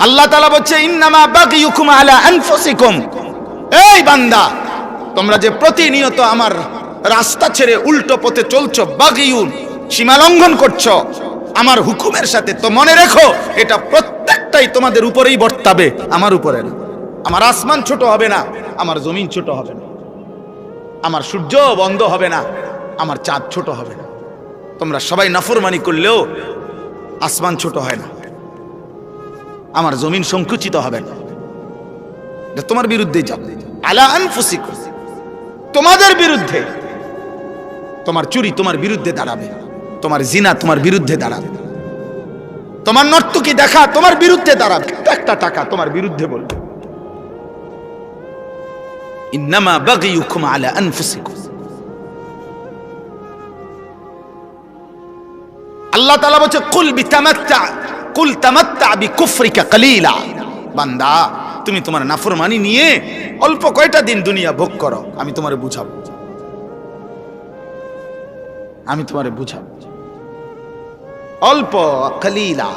আল্লাহ তাআলা বলছে ইন্নামা বাগিয়ুকুম আলা আনফুসিকুম, এই বান্দা তোমরা যে প্রতিনিয়ত আমার রাস্তা ছেড়ে উল্টো পথে চলছো, বাগিয়ুন সীমা লঙ্ঘন করছো আমার হুকুমের সাথে, তো মনে রেখো এটা প্রত্যেকটাই তোমাদের উপরেই বর্তাবে, আমার উপরে না। আমার আসমান ছোট হবে না, আমার জমিন ছোট হবে না, আমার সূর্য বন্ধ হবে না, আমার চাঁদ ছোট হবে না। তোমরা সবাই নাফরমানি করলেও আসমান ছোট হয় না, আমার জমিন সংকুচিত হবে না। এটা তোমার বিরুদ্ধেই যাবে, আলা আনফুসিকুম, তোমাদের বিরুদ্ধে। তোমার চুরি তোমার বিরুদ্ধে দাঁড়াবে, তোমার জিনা তোমার বিরুদ্ধে দাঁড়াবে, তোমার নর্তকী দেখা তোমার বিরুদ্ধে দাঁড়াবে, একটা টাকা তোমার বিরুদ্ধে বলবে। ইন্নামা বাগিয়ুকুম আলা আনফুসিকুম। আল্লাহ তাআলা বলছে কুল তামাত্তা বিকুফরিকা কালিলা, বান্দা তুমি তোমার নাফরমানি নিয়ে অল্প কয়টা দিন দুনিয়া ভোগ করো, আমি তোমারে বুঝাবো, আমি তোমারে বুঝাবো। অল্প কালিলা,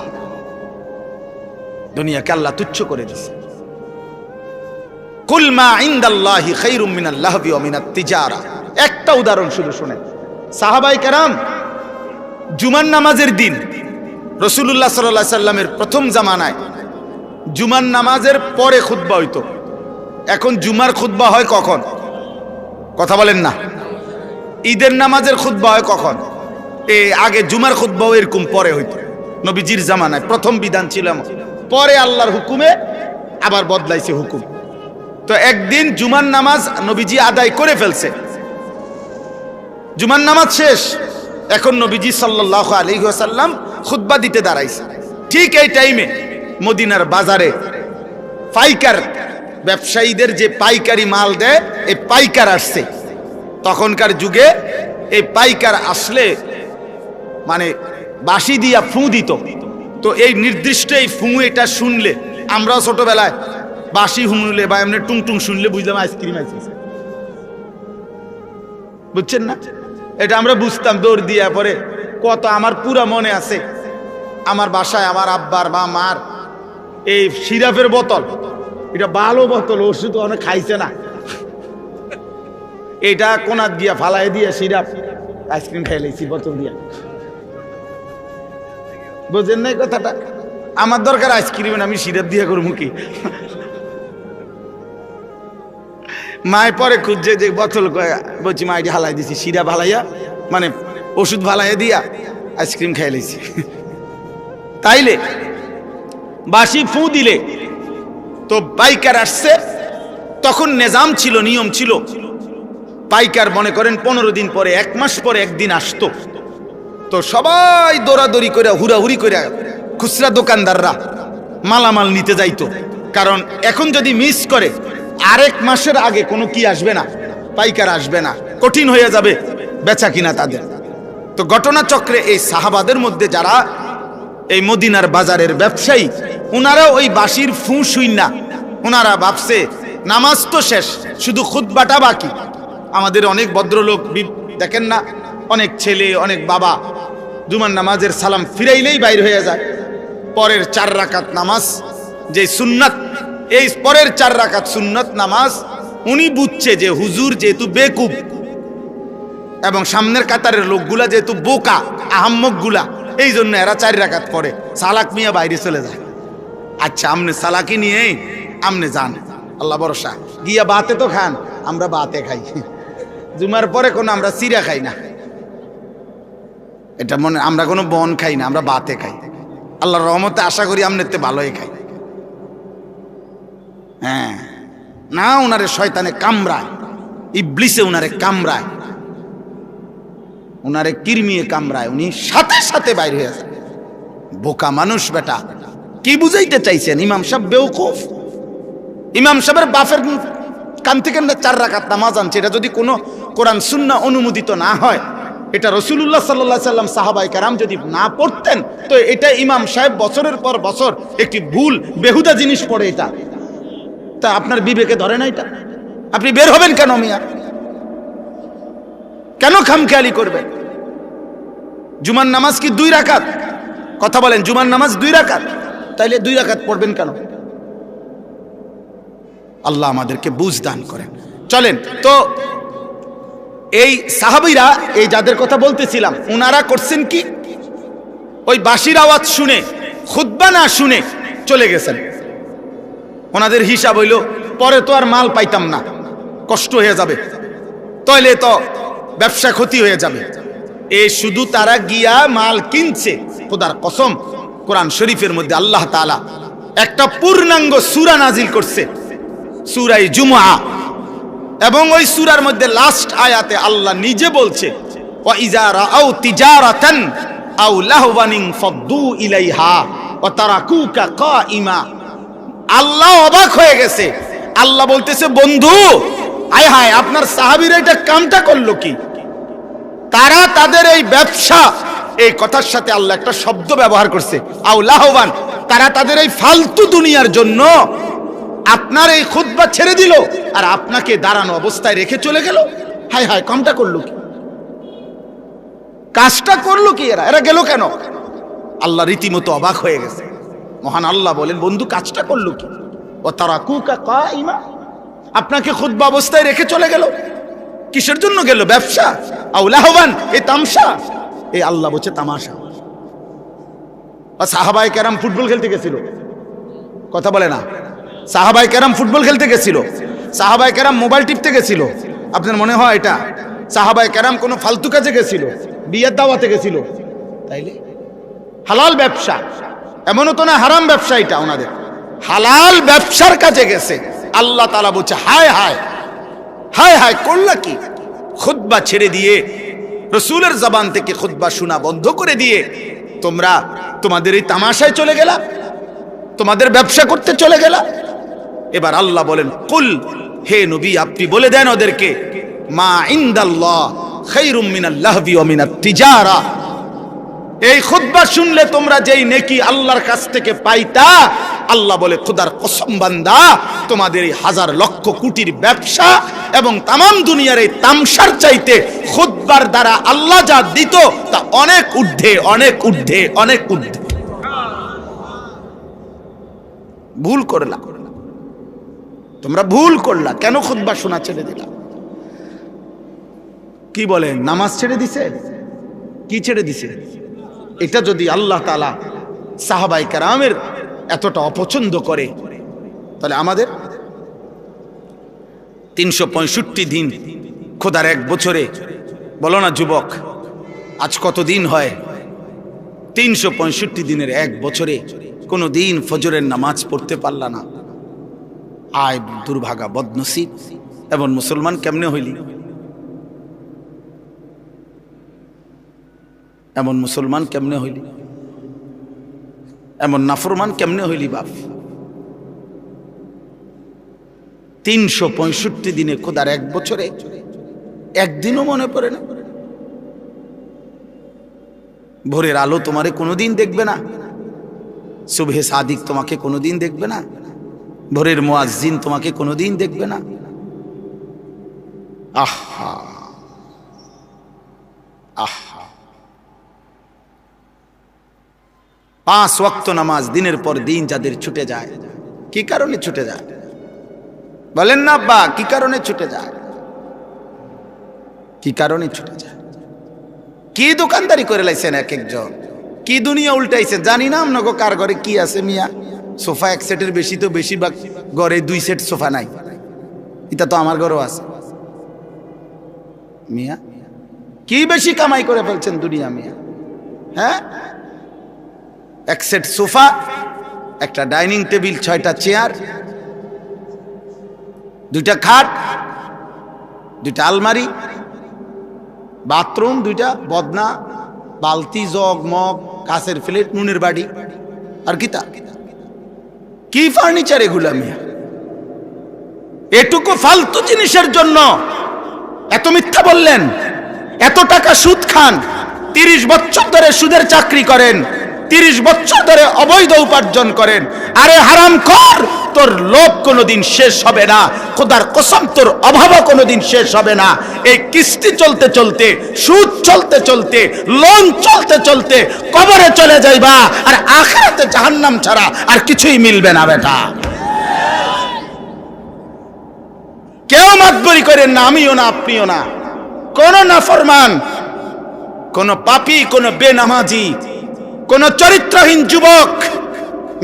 দুনিয়াকে আল্লাহ তুচ্ছ করে দিয়েছে। কুল মা ইনদাল্লাহি খায়রুম মিনাল লাহবি ওয়া মিনাত তিজারা। একটা উদাহরণ শুধু শুনেন, সাহাবায়ে কেরাম জুমার নামাজের দিন রাসূলুল্লাহ সাল্লাল্লাহু আলাইহি সাল্লামের প্রথম জামানায় জুমার নামাজের পরে খুতবা হইতো। এখন জুমার খুতবা হয় কখন? কথা বলেন না। ঈদের নামাজের খুতবা হয় কখন? আগে জুমার খুতবাও এরকম পরে হইতো, নবীজির জামানায় প্রথম বিধান ছিল। পরে আল্লাহর হুকুমে আবার বদলাইছে হুকুম। তো একদিন জুমার নামাজ নবীজি আদায় করে ফেলছে, জুমার নামাজ শেষ, এখন নবীজি সাল্লাল্লাহু আলাইহি ওয়াসাল্লাম খুতবা দিতে দাঁড়াইছে। ঠিক এই টাইমে মদিনার বাজারে পাইকার ব্যবসায়ীদের যে পাইকারি মাল দেয়, এই পাইকার আসছে। তখনকার যুগে এই পাইকার আসলে মানে বাঁশি দিয়া ফুঁ দিত। তো এই নির্দিষ্ট এই ফুঁ এটা শুনলে, আমরাও ছোটবেলায় বাঁশি হুমলে বা এমনি টুংটুং শুনলে বুঝলাম আইসক্রিম আইসক্রিম, বুঝছেন না? এটা আমরা বুঝতাম দৌড় দিয়া। পরে কত আমার পুরা মনে আছে, আমার বাসায় আমার আব্বার বা মার এই সিরাপের বোতল, এটা ভালো বোতল, ওষুধ অনেক খাইছে না, এটা কোনাত গিয়া ফালাই দিয়া সিরাপ আইসক্রিম খাই লাইছি বোতল দিয়া। বুঝেন নাই কথাটা? আমার দরকার আইসক্রিম, আমি সিরাপ দিয়া করবো কি? মায় পরে খুঁজছে যে বোতল, বলছি মা এটি হালাই দিছি, সিরাপ হালাইয়া মানে ওষুধ ভালাইয়া দিয়া আইসক্রিম খাই লাইছি। তাইলে বাঁশি ফুঁ দিলে তো পাইকার আসছে। তখন নিজাম ছিল, নিয়ম ছিল, পাইকার মনে করেন 15 দিন পরে, 1 মাস পরে একদিন আসতো। তো সবাই দৌড়াদৌড়ি করে হুড়াহুড়ি করে খুচরা দোকানদাররা মালামাল নিতে যাইতো। কারণ এখন যদি মিস করে আরেক মাসের আগে কোনো কি আসবে না, পাইকার আসবে না, কঠিন হয়ে যাবে বেচা কিনা তাদের। তো ঘটনা চক্রে এই সাহাবাদের মধ্যে যারা এই মদিনার বাজারের ব্যবসায়ী, ওনারা ওই বাঁশির ফুঁ শুই না, ওনারা ভাবছে নামাজ তো শেষ, শুধু খুতবাটা বাকি। আমাদের অনেক ভদ্রলোক দেখেন না, অনেক ছেলে অনেক বাবা জুমার নামাজের সালাম ফিরাইলেই বাইর হয়ে যায়। পরের 4 রাকাত নামাজ যে সুন্নাত, এই পরের 4 রাকাত সুন্নাত নামাজ উনি বুঝছে যে হুজুর যেহেতু বেকুব এবং সামনের কাতারের লোকগুলা যেহেতু বোকা আহাম্মক গুলা, এই জন্য এরা 4 রাকাত পড়ে, সালাক মিয়া বাইরে চলে যায়। আচ্ছা আমনে সালাকি নিয়ে আমনে যান, আল্লাহ ভরসা, গিয়া বাতে তো খান, আমরা বাতে খাই, জুমার পরে কোনো আমরা চিরা খাই না, এটা মনে, আমরা কোনো বন খাই না, আমরা বাতে খাই। আল্লাহর রহমতে আশা করি আমনেতে ভালোই খাই। হ্যাঁ না, উনারে শয়তানে কামড়ায়, ইবলিসে উনারে কামড়ায়, উনারে কিরমিয়ে কামড়ায়, উনি সাথে সাথে বাইরে হয়ে যায়। বোকা মানুষ বেটা, কি বুঝাইতে চাইছেন? ইমাম সাহেব বেওকুফ, ইমাম সাহেবের বাপের কান থেকে 4 রাকাত নামাজ আনছে, এটা যদি কোনো কোরআন সুন্নাহ অনুমোদিত না হয়, এটা রাসূলুল্লাহ সাল্লাল্লাহু আলাইহি সাল্লাম সাহাবায়ে কেরাম যদি না পড়তেন, তো এটা ইমাম সাহেব বছরের পর বছর একটি ভুল বেহুদা জিনিস পড়ে, এটা তা আপনার বিবেকে ধরে না? এটা আপনি বের হবেন কেন মিয়া? কেন খামখেয়ালি করবেন? জুমার নামাজ কি 2 রাকাত? কথা বলেন, জুমার নামাজ 2 রাকাত? তাইলে 2 রাকাত পড়বেন কেন? আল্লাহ আমাদেরকে বুঝ দান করেন। চলেন তো, এই সাহাবীরা, এই যাদের কথা বলতেছিলাম, ওনারা করছেন কি, ওই বাঁশির আওয়াজ শুনে, খুতবা না শুনে চলে গেছেন। ওনাদের হিসাব হইল পরে তো আর মাল পাইতাম না, কষ্ট হয়ে যাবে, তাইলে তো ব্যবসা ক্ষতি হয়ে যাবে। এই শুধু তারা গিয়া মাল কিনছে। খোদার কসম, কোরআন শরীফের মধ্যে আল্লাহ তাআলা একটা পূর্ণাঙ্গ সূরা নাজিল করছে, সূরা জুমআ, এবং ওই সূরার মধ্যে লাস্ট আয়াতে আল্লাহ নিজে বলছে, ওয়া ইজা রাআউ তিজারাতান আও লাহওয়ান ফাদ্দু ইলাইহা ওয়া তারাকুকা কাইমা। আল্লাহ অবাক হয়ে গেছে। আল্লাহ বলতেছে, বন্ধু, আয় হায়, আপনার সাহাবীরা এটা কামটা করলো কি? তারা তাদের এই ব্যবসা, এই কথার সাথে আল্লাহ একটা শব্দ ব্যবহার করছে, আও লাহওয়ান, তারা তাদের এই ফালতু দুনিয়ার জন্য আপনার এই খুতবা ছেড়ে দিল আর আপনাকে দাঁড়ানো অবস্থায় রেখে চলে গেল। হায় হায়, কামটা করলো কি? কাজটা করলো কি? এরা গেল কেন? আল্লাহ রীতিমতো অবাক হয়ে গেছে। মহান আল্লাহ বলেন, বন্ধু, কাজটা করলো কি? ও তারাকুকা কাইমা, আপনাকে খুতবা অবস্থায় রেখে চলে গেল। কিসের জন্য গেল? ব্যবসা। আও লাহওয়ান, এই তামসা। এই আল্লাহ বলছে তামাশা। সাহাবায়ে কেরাম ফুটবল খেলতে গেছিল, কথা বলে না। সাহাবায়ে কেরাম ফুটবল খেলতে গেছিল, সাহাবায়ে কেরাম মোবাইল টিপতে গেছিল। আপনার মনে হয় এটা? সাহাবায়ে কেরাম কোনো ফালতু কাজে গেছিল, বিয়ের দাওয়াতে গেছিল? তাইলে হালাল ব্যবসা, এমনও তো না হারাম ব্যবসা, এটা ওনাদের হালাল ব্যবসার কাজে গেছে। আল্লাহ তাআলা বলছে, হায় হায় হায় হায়, করলা কি? খুতবা ছেড়ে দিয়ে, রাসূলের জবান থেকে খুতবা শোনা বন্ধ করে দিয়ে তোমরা তোমাদের এই তামাশায় চলে গেলা, তোমাদের ব্যবসা করতে চলে গেলা। এবার আল্লাহ বলেন, কুল, হে নবী, আপনি বলে দেন ওদেরকে, মা ইনদাল্লাহ খায়রুম মিনাল লাহবি ওয়া মিনাত তিজারা। এই খুতবা শুনলে তোমরা যেই নেকি আল্লাহর কাছ থেকে পাইতা, আল্লাহ বলে, খোদার কসম বান্দা, তোমাদের এই হাজার লক্ষ কোটির ব্যবসা এবং তামাম দুনিয়ার এই তামসার চাইতে খুতবার দ্বারা আল্লাহ যা দিত তা অনেক ঊর্ধ্বে, অনেক ঊর্ধ্বে, অনেক ঊর্ধ্বে। ভুল করলা তোমরা, ভুল করলা। কেন খুতবা শোনা ছেড়ে দিলা? কি বলেন, নামাজ ছেড়ে দিছে? কি ছেড়ে দিছে? এটা যদি আল্লাহ তাআলা সাহাবায়ে কেরামের এতটা অপছন্দ করে, তাহলে আমাদের 365 দিন, খোদার এক বছরে, বলো না যুবক, আজ কত দিন হয়? 365 দিনের এক বছরে কোনো দিন ফজরের নামাজ পড়তে পারলা না। আয় দুর্ভাগা, বদনসিব। এমন মুসলমান কেমনে হইলি? এমন মুসলমান কেমনে হইলি? এমন নাফরমান কেমনে হইলি বাপ? 365 দিনে, খোদার এক বছরে একদিনও মনে পড়ে না? ভোরের আলো তোমারে কোনোদিন দেখবে না, সুবহে সাদিক তোমাকে কোনোদিন দেখবে না, ভোরের মুয়াজ্জিন তোমাকে কোনোদিন দেখবে না। আহা আহা, 5 ওয়াক্ত নামাজ দিনের পর দিন যাদের ছুটে যায়, কি কারণে ছুটে যায়? বলেন না আব্বা, কি কারণে ছুটে যায়? কি কারণে ছুটে যায়? কি দোকানদারি করে লাইছেন এক একজন, কি দুনিয়া উল্টাইছেন জানি না। আপনাকে কার ঘরে কি আছে মিয়া? সোফা 1 সেটের বেশি তো বেশিরভাগ ঘরে 2 সেট সোফা নাই। এটা তো আমার ঘরেও আছে মিয়া। কি বেশি কামাই করে ফেলছেন দুনিয়া মিয়া? হ্যাঁ, 1 সেট সোফা, একটা ডাইনিং টেবিল, 6টা চেয়ার, 2টা খাট, 2টা আলমারি, বাথরুম 2টা, বদনা, বালতি, জগ, মগ, কাঁচের প্লেট, নুনের বাড়ি, আর কি ফার্নিচার এগুলা মিয়া? এটুকু ফালতু জিনিসের জন্য এত মিথ্যা বললেন, এত টাকা সুদ খান, 30 বছর ধরে সুদের চাকরি করেন, 30 বছর ধরে অবৈধ উপার্জন করেন। আরে হারামখোর, তোর লোভ কোনোদিন শেষ হবে না, খোদার কসম তোর অভাবও কোনোদিন শেষ হবে না। এই কিস্তি চলতে চলতে, সুদ চলতে চলতে, লোন চলতে চলতে কবরে চলে যাইবা, আর আখিরাতে জাহান্নাম ছাড়া আর কিছুই মিলবে না বেটা। কেউ মাতবরি করেন না, আমিও না, আপনিও না। কোন নাফরমান, কোন পাপী, কোন বেনামাজি, কোন চরিত্রহীন যুবক,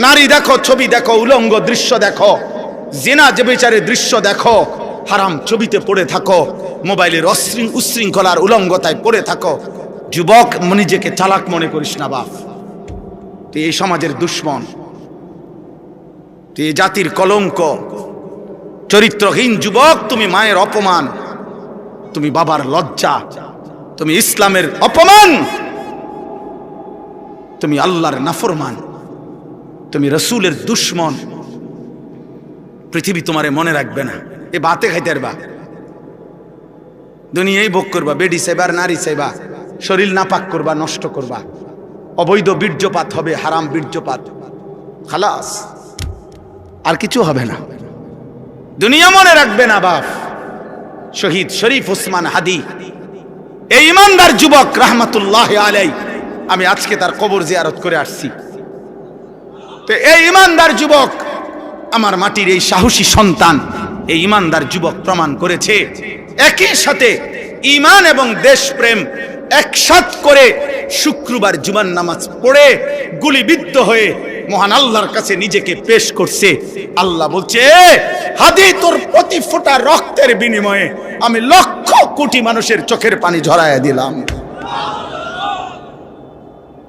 নারী দেখো, ছবি দেখো, উলঙ্গ দৃশ্য দেখো, জিনা যে বিচারের দৃশ্য দেখো, হারাম ছবিতে পড়ে থাকো, মোবাইলের উশৃঙ্খলার উলঙ্গতায় পড়ে থাকো, যুবক নিজেকে চালাক মনে করিস না বাপ। তুই এই সমাজের দুশ্মন, তুই এই জাতির কলঙ্ক। চরিত্রহীন যুবক, তুমি মায়ের অপমান, তুমি বাবার লজ্জা, তুমি ইসলামের অপমান, তুমি আল্লাহর নাফরমান, তুমি রসুলের দুশ্মন। পৃথিবী তোমারে মনে রাখবে না। এ বাতে খাইতে পারবা, দুনিয়ায় ভোগ করবা, বেডি চাইবা আর নারী চাইবা, শরীর নাপাক করবা, নষ্ট করবা, অবৈধ বীর্যপাত হবে, হারাম বীর্যপাত, খালাস, আর কিছু হবে না। দুনিয়া মনে রাখবে না বাপ। শহীদ শরীফ ওসমান হাদি, এই ইমানদার যুবক রাহমাতুল্লাহ আলাইহি, আমি আজকে তার কবর জিয়ারত করে আসছি। তো এই ইমানদার যুবক, আমার মাটির এই সাহসী সন্তান, এই ইমানদার যুবক প্রমাণ করেছে একই সাথে ঈমান এবং দেশপ্রেম একসাথ করে শুক্রবার জুমার নামাজ পড়ে গুলিবিদ্ধ হয়ে মহান আল্লাহর কাছে নিজেকে পেশ করছে। আল্লাহ বলছে, হাদি তোর প্রতি ফোঁটা রক্তের বিনিময়ে আমি লক্ষ কোটি মানুষের চোখের পানি ঝরাইয়া দিলাম।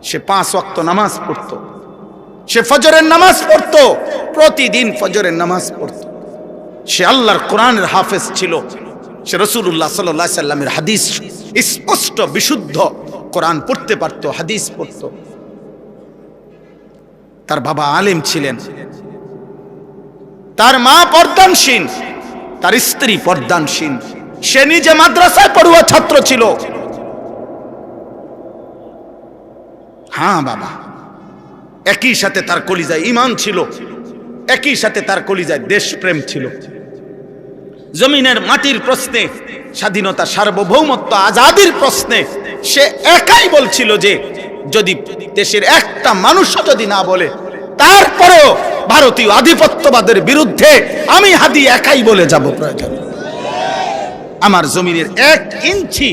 সে 5 ওয়াক্ত নামাজ পড়তো, সে ফজরের নামাজ পড়তো, প্রতিদিন ফজরের নামাজ পড়তো, সে আল্লাহর কোরআনের হাফেজ ছিল, সে রাসূলুল্লাহ সাল্লাল্লাহু আলাইহি সাল্লামের হাদিস স্পষ্ট বিশুদ্ধ কোরআন পড়তে পারতো, হাদিস পড়তো। তার বাবা আলেম ছিলেন, তার মা পর্দানশীল, তার স্ত্রী পর্দানশীল, সে নিজে মাদ্রাসায় পড়ুয়া ছাত্র ছিল। হ্যাঁ বাবা, একই সাথে তার কলিজায় ঈমান ছিল, একই সাথে তার কলিজায় দেশপ্রেম ছিল। জমিনের মাটির প্রশ্নে, স্বাধীনতা, সার্বভৌমত্ব, আজাদির প্রশ্নে সে একাই বলছিল যে যদি দেশের একটা মানুষও যদি না বলে, তারপরেও ভারতীয় আধিপত্যবাদের বিরুদ্ধে আমি হাদি একাই বলে যাব, প্রয়োজন আমার জমিনের 1 ইঞ্চি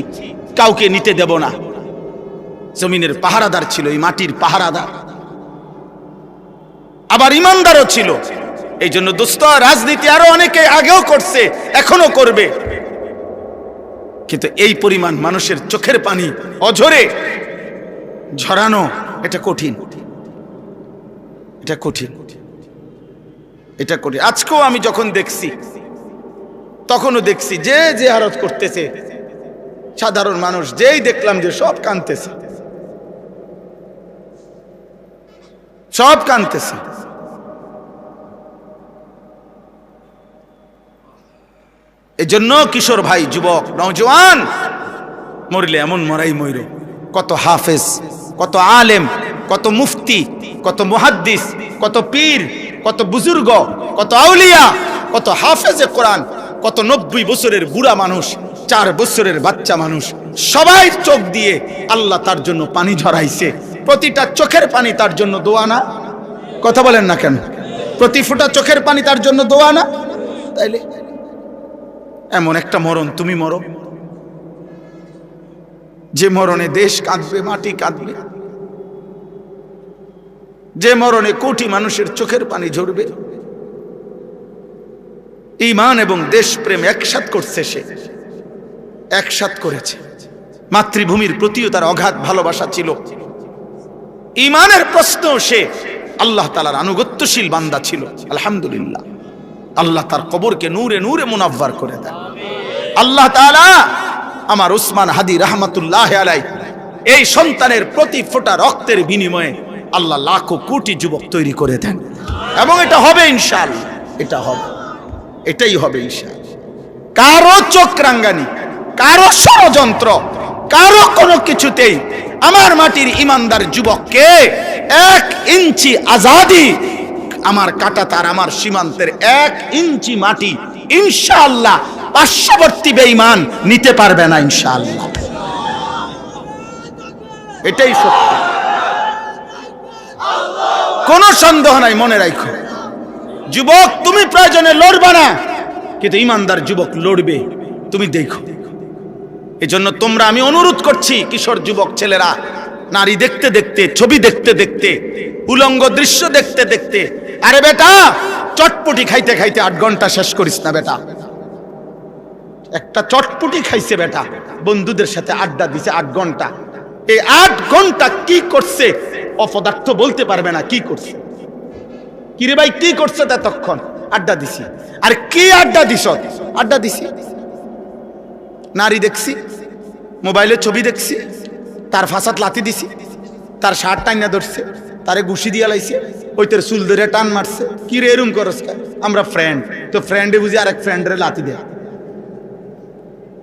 কাউকে নিতে দেব না। জমিনের পাহারাদার ছিল, এই মাটির পাহারাদার, আবার ইমানদারও ছিল। এই জন্য দোস্ত, রাজনীতি আরো অনেকে আগেও করছে, এখনো করবে, কিন্তু এই পরিমাণ মানুষের চোখের পানি অঝরে ঝরানো, এটা কঠিন, এটা কঠিন, এটা কঠিন। আজকেও আমি যখন দেখছি, তখনও দেখছি যে জিয়ারত করতেছে সাধারণ মানুষ, যেই দেখলাম যে সব কাঁদতেছে, সব কাঁদতেছে। এই জন্য কিশোর ভাই, যুবক, নওজোয়ান, মরলে এমন মরাই মইর। কত হাফেজ, কত আলেম, কত মুফতি, কত মুহাদ্দিস, কত পীর, কত বুজুর্গ, কত আউলিয়া, কত হাফেজে কোরআন, কত 90 বছরের বুড়া মানুষ, 4 বছরের বাচ্চা মানুষ, সবাই চোখ দিয়ে আল্লাহ তার জন্য পানি ঝরাইছে। প্রতিটা চোখের পানি তার জন্য দোয়া না? কথা বলেন না কেন? প্রতি ফোঁটা চোখের পানি তার জন্য দোয়া না? তাইলে এমন একটা মরণ তুমি মরো, যে মরণে দেশ কাঁদবে, মাটি কাঁদবে, যে মরণে কোটি মানুষের চোখের পানি ঝরবে। ঈমান এবং দেশপ্রেম একসাথ করছে, সে একসাথ করেছে। মাতৃভূমির প্রতিও তার অগাধ ভালোবাসা ছিল। ঈমানের প্রশ্ন, সে আল্লাহ তাআলার আনুগত্যশীল বান্দা ছিল। আলহামদুলিল্লাহ, আল্লাহ তার কবরকে নূরে নূরে মুনাব্বার করে দেন। আল্লাহ তাআলা আমার উসমান হাদি রাহমাতুল্লাহ আলাইহি এই সন্তানের প্রতি ফোঁটা রক্তের বিনিময়ে আল্লাহ লাখো কোটি যুবক তৈরি করে দেন, এবং এটা হবে ইনশাআল্লাহ, এটা হবে, এটাই হবে ইনশাআল্লাহ। কারো চোখ রাঙ্গানি, কারো ষড়যন্ত্র, কারো কোনো কিছুতেই আমার মাটির ইমানদার যুবককে 1 ইঞ্চি আজাদি, আমার কাঁটাতার, আমার সীমান্তের 1 ইঞ্চি মাটি ইনশাআল্লাহ পার্শ্ববর্তী বেঈমান নিতে পারবে না ইনশাআল্লাহ। এটাই সত্য, কোনো সন্দেহ নাই। মনে রাখো যুবক, তুমি প্রয়োজনে লড়বে না, কিন্তু ইমানদার যুবক লড়বে, তুমি দেখো। এজন্য তোমরা, আমি অনুরোধ করছি কিশোর যুবক ছেলেরা, নারী দেখতে দেখতে, ছবি দেখতে দেখতে, উলঙ্গ দৃশ্য দেখতে দেখতে, আরে বেটা চটপটি খাইতে খাইতে 8 ঘন্টা শেষ করিস না বেটা। একটা চটপটি খাইছে বেটা, বন্ধুদের সাথে আড্ডা দিছে 8 ঘন্টা, এই 8 ঘন্টা কি করছে অপদার্থ বলতে পারবে না কি করছে। কিরে ভাই কি করছে ততক্ষণ? আড্ডা দিছি। আর কি আড্ডা দিছ? আড্ডা দিছি, নারী দেখছি, মোবাইলে ছবি দেখছি, তার ফাঁসাত লাথি দিছি, তার শার্ট টাইনা ধরছে, তারে ঘুষি দিয়া লাইছে, ওই তোর চুল ধরে টান মারছে। কি রে এরম করস? আমরা ফ্রেন্ড, তো ফ্রেন্ডে বুঝি আরেক ফ্রেন্ডরে লাথি দেয়,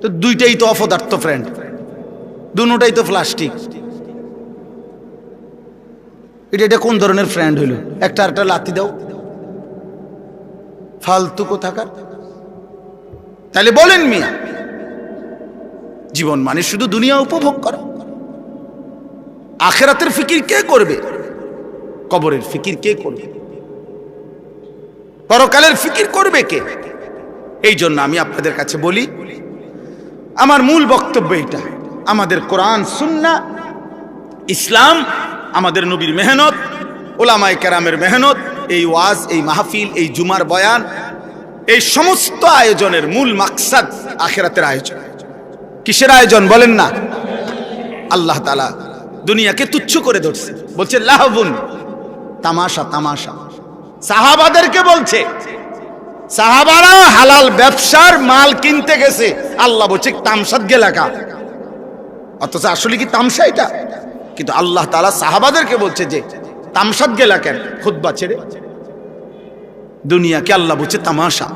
তো দুইটাই তো অপদার্থ ফ্রেন্ড, দুটাই তো প্লাস্টিক। এটা কোন ধরনের ফ্রেন্ড হইল? একটা লাথি দাও, ফালতু কোথাকার। তাহলে বলেন মিয়া, জীবন মানে শুধু দুনিয়া উপভোগ করা? আখিরাতের ফিকির কে করবে? কবরের ফিকির কে করবে? পরকালের ফিকির করবে কে? এই জন্য আমি আপনাদের কাছে বলি, আমার মূল বক্তব্য এটা, আমাদের কোরআন সুন্নাহ ইসলাম, আমাদের নবীর মেহনত, ওলামায়ে কেরামের মেহনত, এই ওয়াজ, এই মাহফিল, এই জুমার বয়ান, এই সমস্ত আয়োজনের মূল মাকসাদ আখিরাতের আয়োজন। কিসের আয়োজন বলেন না? আল্লাহ তাআলা দুনিয়াকে তুচ্ছ করে ধরছে, বলছে লাহবুন, তামাশা তামাশা। সাহাবাদেরকে বলছে, সাহাবারা হালাল ব্যবসার মাল কিনতে গেছে, আল্লাহ বলছে তামসাদ গেলাকা। অথচ আসলে কি তামসা এটা? কিন্তু আল্লাহ তাআলা সাহাবাদেরকে বলছে যে তামসাদ গেলা কেন? খুতবা ছেড়ে দুনিয়াকে আল্লাহ বলছে তামাশা।